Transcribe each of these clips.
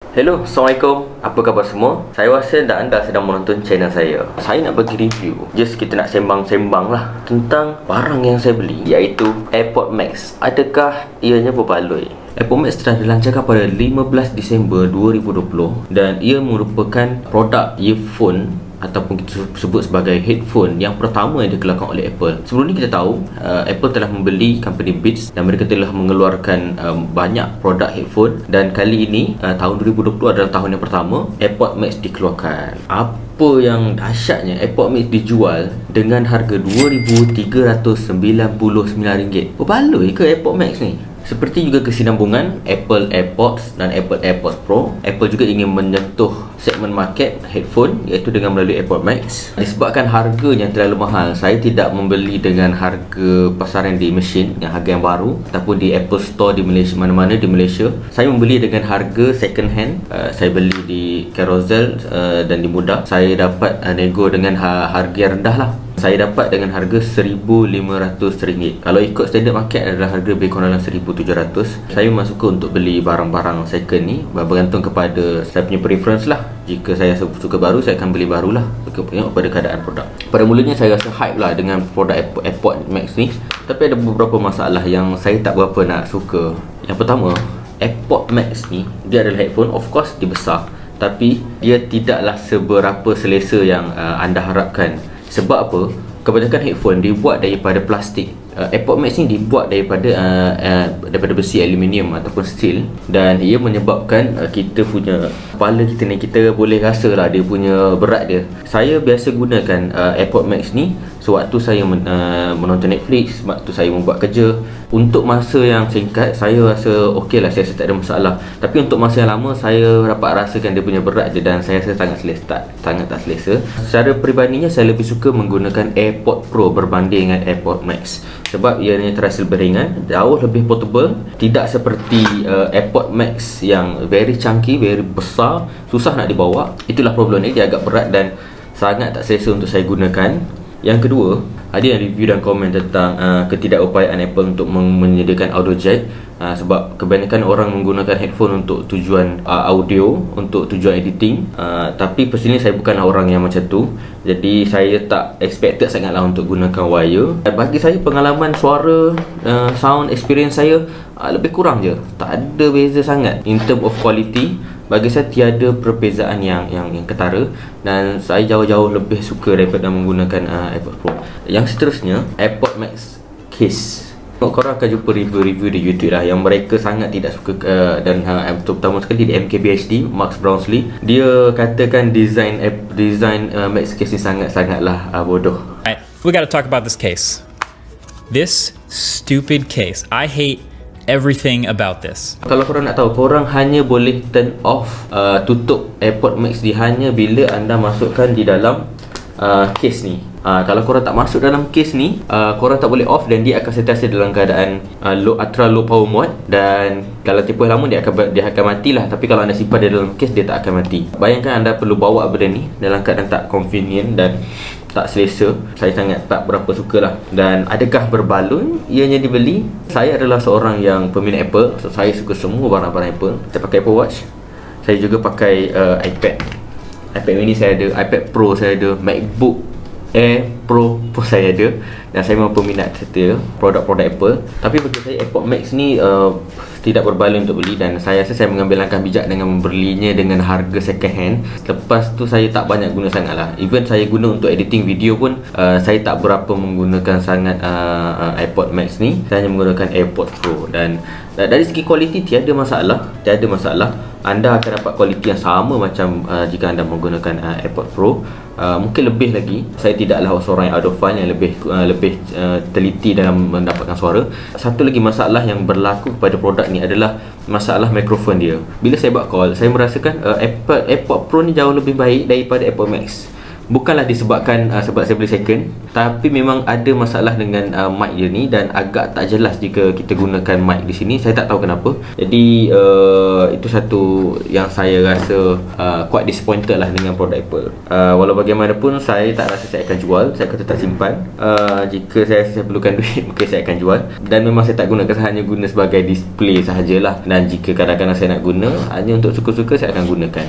Hello, Assalamualaikum. Apa khabar semua? Saya rasa anda sedang menonton channel saya. Saya nak bagi review. Just kita nak sembang-sembang lah tentang barang yang saya beli, iaitu AirPods Max. Adakah ianya berbaloi? AirPods Max telah dilancarkan pada 15 Disember 2020 dan ia merupakan produk earphone ataupun kita sebut sebagai headphone yang pertama yang dikeluarkan oleh Apple. Sebelum ni kita tahu Apple telah membeli company Beats dan mereka telah mengeluarkan banyak produk headphone, dan kali ini tahun 2020 adalah tahun yang pertama AirPods Max dikeluarkan. Apa yang dahsyatnya, AirPods Max dijual dengan harga RM2,399. Berbaloi ke AirPods Max ni? Seperti juga kesinambungan Apple AirPods dan Apple AirPods Pro, Apple juga ingin menyentuh segmen market headphone iaitu dengan melalui AirPods Max. Disebabkan harganya terlalu mahal, saya tidak membeli dengan harga pasaran di mesin yang harga yang baru ataupun di Apple Store di Malaysia, mana-mana di Malaysia. Saya membeli dengan harga second hand. Saya beli di Carousel dan di Mudah. Saya dapat nego dengan harga yang rendah lah. Saya dapat dengan harga RM1,500. Kalau ikut standard market adalah harga lebih kurang dalam RM1,700. Saya memang suka untuk beli barang-barang second ni, bergantung kepada saya punya preference lah. Jika saya suka baru, saya akan beli baru lah, tengok pada keadaan produk. Pada mulanya saya rasa hype lah dengan produk AirPods Max ni, tapi ada beberapa masalah yang saya tak berapa nak suka. Yang pertama, AirPods Max ni dia adalah headphone, of course dia besar, tapi dia tidaklah seberapa selesa yang anda harapkan. Sebab apa? Kebanyakan headphone dibuat daripada plastik. AirPods Max ni dibuat daripada besi aluminium ataupun steel, dan ia menyebabkan kita punya kepala kita ni, kita boleh rasa lah dia punya berat dia. Saya biasa gunakan AirPods Max ni sewaktu saya menonton Netflix, waktu saya membuat kerja. Untuk masa yang singkat saya rasa okey lah, saya rasa tak ada masalah. Tapi untuk masa yang lama saya dapat rasakan dia punya berat je, dan saya rasa sangat tak selesa. Secara peribadinya saya lebih suka menggunakan AirPods Pro berbanding dengan AirPods Max, sebab ianya terasa lebih ringan, jauh lebih portable. Tidak seperti AirPods Max yang very chunky, very besar, susah nak dibawa. Itulah problem dia, agak berat dan sangat tak selesa untuk saya gunakan. Yang kedua, ada yang review dan komen tentang ketidakupayaan Apple untuk menyediakan audio jack. Sebab kebanyakan orang menggunakan headphone untuk tujuan audio, untuk tujuan editing. Tapi personally saya bukanlah orang yang macam tu, jadi saya tak expected sangatlah untuk gunakan wire. Bagi saya pengalaman suara, sound experience saya lebih kurang je, tak ada beza sangat. In term of quality, bagi saya tiada perbezaan yang ketara, dan saya jauh-jauh lebih suka daripada menggunakan AirPods Pro. Yang seterusnya, AirPods Max case. Korang akan jumpa review-review di YouTube lah yang mereka sangat tidak suka, dan terutama sekali di MKBHD, Max Brownlee. Dia katakan design Max case ni sangatlah bodoh. Alright, we got to talk about this case. This stupid case. I hate everything about this. Kalau korang nak tahu, korang hanya boleh turn off tutup AirPods Max ni hanya bila anda masukkan di dalam case ni. Kalau korang tak masuk dalam case ni, korang tak boleh off, dan dia akan sentiasa dalam keadaan ultra low power mode, dan kalau tempoh lama dia akan matilah. Tapi kalau anda simpan dia dalam case, dia tak akan mati. Bayangkan anda perlu bawa benda ni dalam keadaan tak convenient dan tak selesa. Saya sangat tak berapa suka lah. Dan adakah berbaloi ianya dibeli? Saya adalah seorang yang peminat Apple, so saya suka semua barang-barang Apple. Saya pakai Apple Watch, saya juga pakai iPad mini saya ada, iPad Pro saya ada, MacBook Air Pro pun saya ada, dan saya memang peminat setia produk-produk Apple. Tapi bagi saya AirPods Max ni tidak berbaloi untuk beli, dan saya rasa saya mengambil langkah bijak dengan membelinya dengan harga second hand. Lepas tu saya tak banyak guna sangat lah. Even saya guna untuk editing video pun saya tak berapa menggunakan sangat AirPods Max ni. Saya hanya menggunakan AirPods Pro, dan dari segi kualiti tiada masalah. Anda akan dapat kualiti yang sama macam jika anda menggunakan AirPods Pro. Mungkin lebih lagi. Saya tidaklah seorang yang audiophile yang lebih teliti dalam mendapatkan suara. Satu lagi masalah yang berlaku pada produk ni adalah masalah mikrofon dia. Bila saya buat call, saya merasakan AirPods Pro ni jauh lebih baik daripada AirPods Max. Bukanlah disebabkan sebab saya beli second, tapi memang ada masalah dengan mic dia ni dan agak tak jelas jika kita gunakan mic di sini. Saya tak tahu kenapa. Jadi itu satu yang saya rasa quite disappointed lah dengan produk Apple. Walau bagaimanapun saya tak rasa saya akan jual. Saya akan tetap simpan. Jika saya perlukan duit, mungkin saya akan jual. Dan memang saya tak gunakan, saya hanya guna sebagai display sahajalah. Dan jika kadang-kadang saya nak guna hanya untuk suka-suka, saya akan gunakan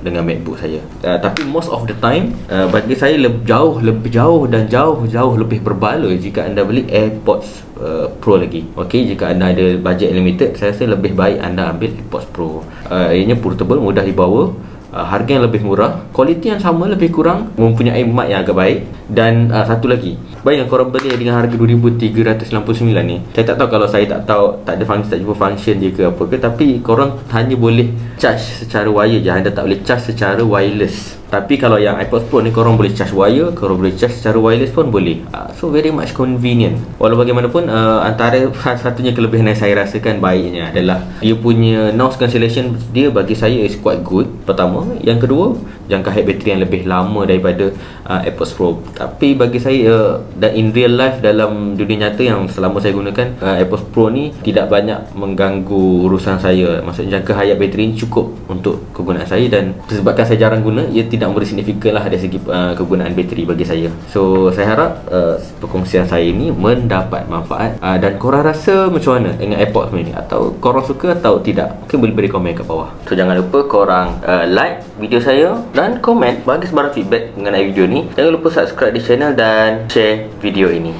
dengan MacBook saya. Tapi most of the time bagi saya jauh lebih berbaloi jika anda beli AirPods Pro lagi. Okey, jika anda ada budget limited, saya rasa lebih baik anda ambil AirPods Pro. Ianya portable, mudah dibawa, harga yang lebih murah, kualiti yang sama lebih kurang, mempunyai mic yang agak baik. Dan satu lagi, bayangkan korang beli dengan harga 2,399 ni. Saya tak tahu, kalau saya tak ada function, tak jumpa function dia ke apa ke, tapi korang hanya boleh charge secara wire je, anda tak boleh charge secara wireless. Tapi kalau yang iPods Pro ni, korang boleh charge wire, korang boleh charge secara wireless pun boleh. So very much convenient. Walau bagaimanapun, antara satunya kelebihan yang saya rasakan baiknya adalah dia punya noise cancellation dia bagi saya is quite good. Pertama, yang kedua, jangka hayat bateri yang lebih lama daripada AirPods Pro. Tapi bagi saya, dan in real life, dalam dunia nyata yang selama saya gunakan AirPods Pro ni, tidak banyak mengganggu urusan saya. Maksudnya jangka hayat bateri ni cukup untuk kegunaan saya, dan disebabkan saya jarang guna, ia tidak memberi signifikan lah dari segi kegunaan bateri bagi saya. So saya harap perkongsian saya ini mendapat manfaat. Dan korang rasa macam mana dengan AirPods ni? Atau korang suka atau tidak? Mungkin boleh beri komen kat bawah. So jangan lupa korang like video saya dan komen, bagi sebarang feedback mengenai video ni. Jangan lupa subscribe di channel dan share video ini.